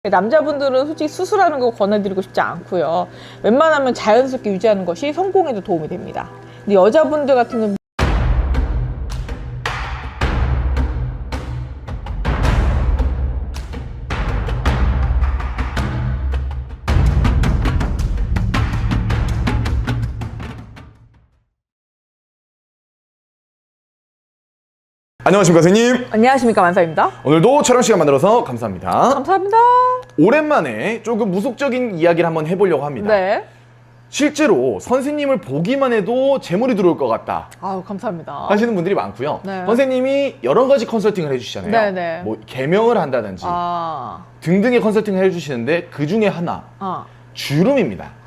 남자분들은 솔직히 수술하는 거 권해드리고 싶지 않고요. 웬만하면 자연스럽게 유지하는 것이 성공에도 도움이 됩니다. 근데 여자분들 같은 경우는 안녕하십니까 선생님. 안녕하십니까, 만사입니다. 오늘도 촬영 시간 만들어서 감사합니다. 감사합니다. 오랜만에 조금 무속적인 이야기를 한번 해보려고 합니다. 네. 실제로 선생님을 보기만 해도 재물이 들어올 것 같다 아우, 감사합니다. 하시는 분들이 많고요. 네. 선생님이 여러 가지 컨설팅을 해주시잖아요. 네네. 뭐 개명을 한다든지 등등의 컨설팅을 해주시는데 그 중에 하나 주름입니다.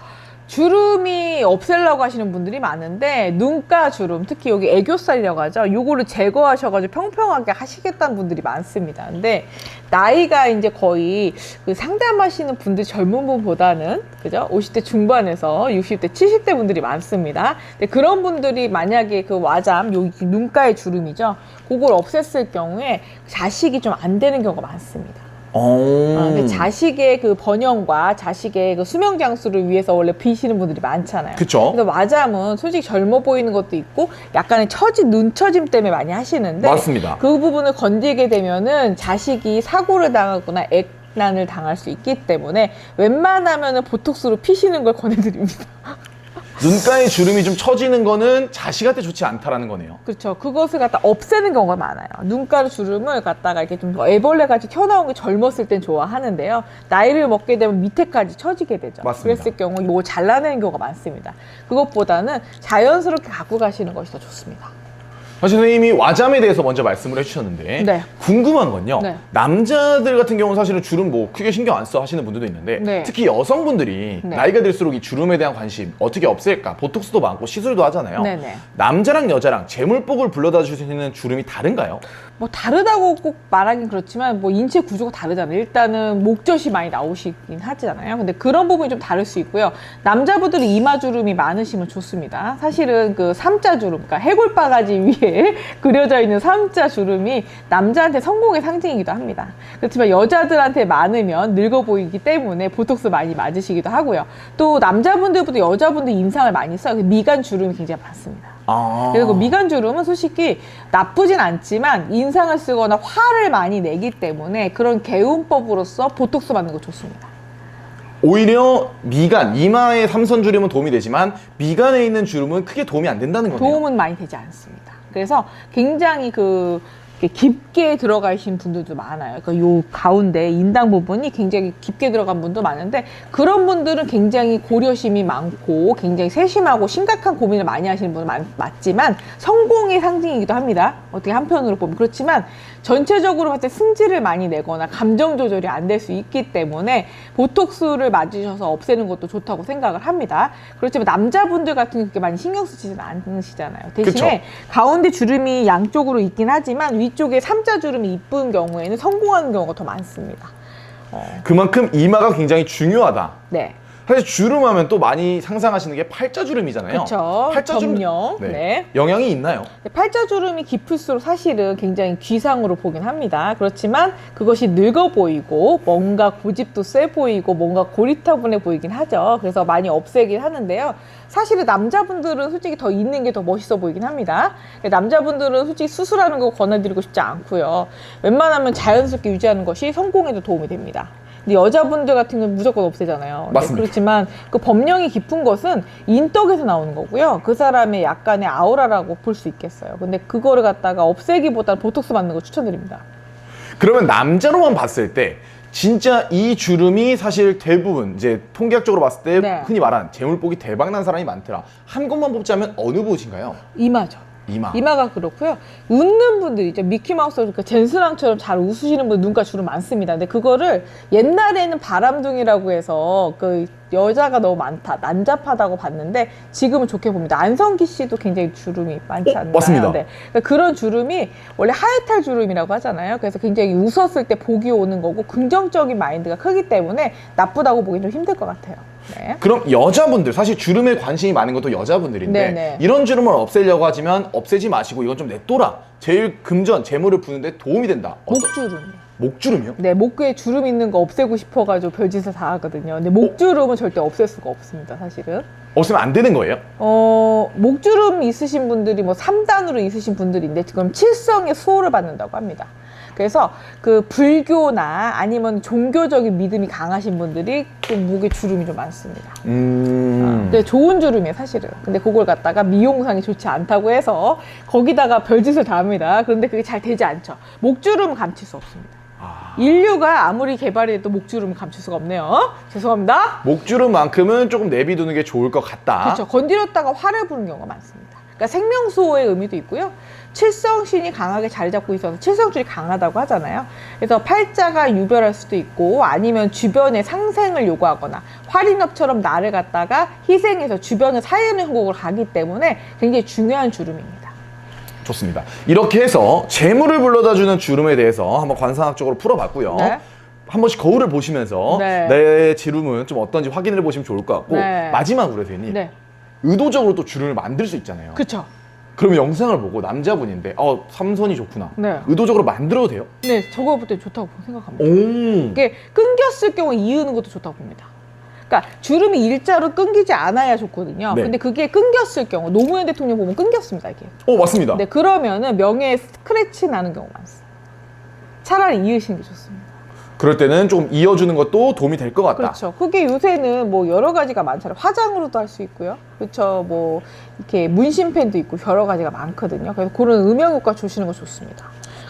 주름이 없애려고 하시는 분들이 많은데, 눈가 주름, 특히 여기 애교살이라고 하죠. 요거를 제거하셔가지고 평평하게 하시겠다는 분들이 많습니다. 근데 나이가 이제 거의 그 상담하시는 분들 젊은 분보다는, 그죠? 50대 중반에서 60대, 70대 분들이 많습니다. 근데 그런 분들이 만약에 그 와잠, 여기 눈가의 주름이죠. 그걸 없앴을 경우에 자식이 좀 안 되는 경우가 많습니다. 근데 자식의 그 번영과 자식의 그 수명 장수를 위해서 원래 비시는 분들이 많잖아요. 그쵸? 그래서 와잠은 솔직히 젊어 보이는 것도 있고 약간의 눈 처짐 때문에 많이 하시는데, 맞습니다. 그 부분을 건드리게 되면은 자식이 사고를 당하거나 액난을 당할 수 있기 때문에 웬만하면은 보톡스로 피시는 걸 권해드립니다. 눈가에 주름이 좀 처지는 거는 자식한테 좋지 않다라는 거네요. 그렇죠. 그것을 갖다 없애는 경우가 많아요. 눈가루 주름을 갖다가 이렇게 좀 애벌레같이 튀어나온 게 젊었을 땐 좋아하는데요. 나이를 먹게 되면 밑에까지 처지게 되죠. 맞습니다. 그랬을 경우 뭐 잘라내는 경우가 많습니다. 그것보다는 자연스럽게 갖고 가시는 것이 더 좋습니다. 사실 선생님이 와잠에 대해서 먼저 말씀을 해주셨는데 네. 궁금한 건요. 네. 남자들 같은 경우는 사실은 주름 뭐 크게 신경 안 써 하시는 분들도 있는데 네. 특히 여성분들이 네. 나이가 들수록 이 주름에 대한 관심 어떻게 없앨까, 보톡스도 많고 시술도 하잖아요. 네네. 남자랑 여자랑 재물복을 불러다 줄 수 있는 주름이 다른가요? 뭐 다르다고 꼭 말하긴 그렇지만 뭐 인체 구조가 다르잖아요. 일단은 목젖이 많이 나오시긴 하잖아요. 근데 그런 부분이 좀 다를 수 있고요. 남자분들이 이마 주름이 많으시면 좋습니다. 사실은 그 삼자 주름, 그러니까 해골바가지 위에 그려져 있는 삼자 주름이 남자한테 성공의 상징이기도 합니다. 그렇지만 여자들한테 많으면 늙어 보이기 때문에 보톡스 많이 맞으시기도 하고요. 또 남자분들보다 여자분들 인상을 많이 써요. 미간 주름이 굉장히 많습니다. 그리고 미간 주름은 솔직히 나쁘진 않지만 인상을 쓰거나 화를 많이 내기 때문에 그런 개운법으로서 보톡스 맞는 거 좋습니다. 오히려 미간, 이마의 삼선 주름은 도움이 되지만 미간에 있는 주름은 크게 도움이 안 된다는 거네요. 도움은 많이 되지 않습니다. 그래서 굉장히 깊게 들어가신 분들도 많아요. 그러니까 요 가운데 인당 부분이 굉장히 깊게 들어간 분도 많은데, 그런 분들은 굉장히 고려심이 많고 굉장히 세심하고 심각한 고민을 많이 하시는 분은 맞지만 성공의 상징이기도 합니다. 어떻게 한편으로 보면. 그렇지만 전체적으로 봤을 때 승질을 많이 내거나 감정 조절이 안 될 수 있기 때문에 보톡스를 맞으셔서 없애는 것도 좋다고 생각을 합니다. 그렇지만 남자분들 같은 경우 그렇게 많이 신경 쓰지는 않으시잖아요. 대신에 그쵸? 가운데 주름이 양쪽으로 있긴 하지만 위쪽에 삼자 주름이 이쁜 경우에는 성공하는 경우가 더 많습니다. 그만큼 이마가 굉장히 중요하다. 네. 사실 주름하면 또 많이 상상하시는 게 팔자주름이잖아요. 그렇죠. 팔자주름 점령. 네. 영향이 있나요? 팔자주름이 깊을수록 사실은 굉장히 귀상으로 보긴 합니다. 그렇지만 그것이 늙어 보이고 뭔가 고집도 세 보이고 뭔가 고리타분해 보이긴 하죠. 그래서 많이 없애긴 하는데요. 사실은 남자분들은 솔직히 더 있는 게 더 멋있어 보이긴 합니다. 남자분들은 솔직히 수술하는 거 권해드리고 싶지 않고요. 웬만하면 자연스럽게 유지하는 것이 성공에도 도움이 됩니다. 근데 여자분들 같은 경우는 무조건 없애잖아요. 맞습니다. 그렇지만 그 법령이 깊은 것은 인덕에서 나오는 거고요. 그 사람의 약간의 아우라라고 볼 수 있겠어요. 근데 그거를 갖다가 없애기보다는 보톡스 맞는 거 추천드립니다. 그러면 남자로만 봤을 때 진짜 이 주름이 사실 대부분 이제 통계학적으로 봤을 때 네. 흔히 말하는 재물복이 대박난 사람이 많더라. 한 곳만 뽑자면 어느 곳인가요? 이마죠. 이마. 이마가 그렇고요. 웃는 분들 있죠. 미키마우스, 그러니까 젠스랑처럼 잘 웃으시는 분 눈가 주름 많습니다. 근데 그거를 옛날에는 바람둥이라고 해서 그 여자가 너무 많다, 난잡하다고 봤는데 지금은 좋게 봅니다. 안성기 씨도 굉장히 주름이 많지 않나요? 맞습니다. 네. 그러니까 그런 주름이 원래 하회탈 주름이라고 하잖아요. 그래서 굉장히 웃었을 때 복이 오는 거고 긍정적인 마인드가 크기 때문에 나쁘다고 보기 좀 힘들 것 같아요. 네. 그럼 여자분들, 사실 주름에 관심이 많은 것도 여자분들인데 네네. 이런 주름을 없애려고 하지만 없애지 마시고 이건 좀 냅둬라. 제일 금전, 재물을 부는데 도움이 된다. 목주름. 목주름이요? 네, 목에 주름 있는 거 없애고 싶어가지고 별짓을 다 하거든요. 근데 목주름은 절대 없앨 수가 없습니다, 사실은. 없으면 안 되는 거예요? 목주름 있으신 분들이 뭐 3단으로 있으신 분들인데 지금 칠성의 수호를 받는다고 합니다. 그래서 그 불교나 아니면 종교적인 믿음이 강하신 분들이 또 목에 주름이 좀 많습니다. 근데 좋은 주름이에요, 사실은. 근데 그걸 갖다가 미용상이 좋지 않다고 해서 거기다가 별짓을 다 합니다. 그런데 그게 잘 되지 않죠. 목주름은 감출 수 없습니다. 인류가 아무리 개발이 돼도 목주름을 감출 수가 없네요. 죄송합니다. 목주름만큼은 조금 내비두는 게 좋을 것 같다. 그렇죠. 건드렸다가 화를 부는 경우가 많습니다. 그러니까 생명수호의 의미도 있고요. 칠성신이 강하게 자리 잡고 있어서 칠성줄이 강하다고 하잖아요. 그래서 팔자가 유별할 수도 있고 아니면 주변에 상생을 요구하거나 화린업처럼 나를 갖다가 희생해서 주변을 살리는 형국을 가기 때문에 굉장히 중요한 주름입니다. 좋습니다. 이렇게 해서 재물을 불러다주는 주름에 대해서 한번 관상학적으로 풀어봤고요. 네. 한 번씩 거울을 보시면서 네. 내 주름은 좀 어떤지 확인을 보시면 좋을 것 같고 네. 마지막으로 대표님 네. 의도적으로 또 주름을 만들 수 있잖아요. 그렇죠. 그러면 영상을 보고 남자분인데 삼선이 좋구나. 네. 의도적으로 만들어도 돼요? 네, 저거 볼 때 좋다고 생각합니다. 오. 이게 끊겼을 경우 이으는 것도 좋다고 봅니다. 그러니까 주름이 일자로 끊기지 않아야 좋거든요. 네. 근데 그게 끊겼을 경우 노무현 대통령 보면 끊겼습니다, 이게. 맞습니다. 네, 그러면은 명예에 스크래치 나는 경우가 많습니다. 차라리 이으시는 게 좋습니다. 그럴 때는 조금 이어주는 것도 도움이 될 것 같다. 그렇죠. 그게 요새는 뭐 여러 가지가 많잖아요. 화장으로도 할 수 있고요. 그렇죠. 뭐 이렇게 문신펜도 있고 여러 가지가 많거든요. 그래서 그런 음영 효과 주시는 거 좋습니다.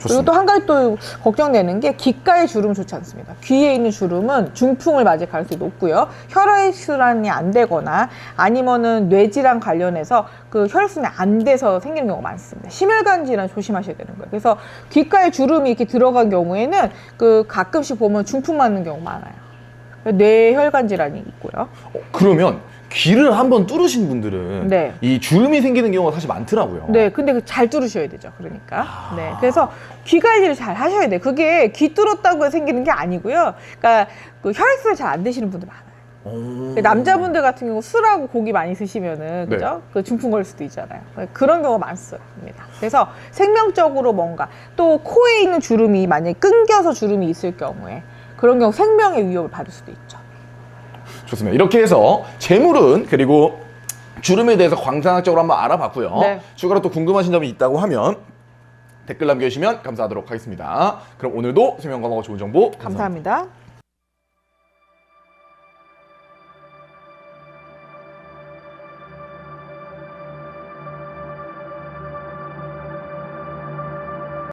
그리고 또 한 가지 또 걱정되는 게 귓가의 주름 좋지 않습니다. 귀에 있는 주름은 중풍을 맞을 가능성이 높고요. 혈액순환이 안 되거나 아니면은 뇌질환 관련해서 그 혈액순환이 안 돼서 생기는 경우가 많습니다. 심혈관 질환 조심하셔야 되는 거예요. 그래서 귓가에 주름이 이렇게 들어간 경우에는 그 가끔씩 보면 중풍 맞는 경우 많아요. 뇌혈관 질환이 있고요. 그러면 귀를 한번 뚫으신 분들은 네. 이 주름이 생기는 경우가 사실 많더라고요. 네, 근데 잘 뚫으셔야 되죠. 그러니까. 네, 그래서 귀 관리를 잘 하셔야 돼요. 그게 귀 뚫었다고 생기는 게 아니고요. 그러니까 그 혈액순환이 잘 안 되시는 분들 많아요. 남자분들 같은 경우 술하고 고기 많이 드시면은 네. 그죠? 그 중풍 걸릴 수도 있잖아요. 그런 경우가 많습니다. 그래서 생명적으로 뭔가 또 코에 있는 주름이 만약에 끊겨서 주름이 있을 경우에 그런 경우 생명의 위협을 받을 수도 있죠. 좋습니다. 이렇게 해서 재물은 그리고 주름에 대해서 관상학적으로 한번 알아봤고요. 네. 추가로 또 궁금하신 점이 있다고 하면 댓글 남겨주시면 감사하도록 하겠습니다. 그럼 오늘도 수면 건강과 좋은 정보 감사합니다.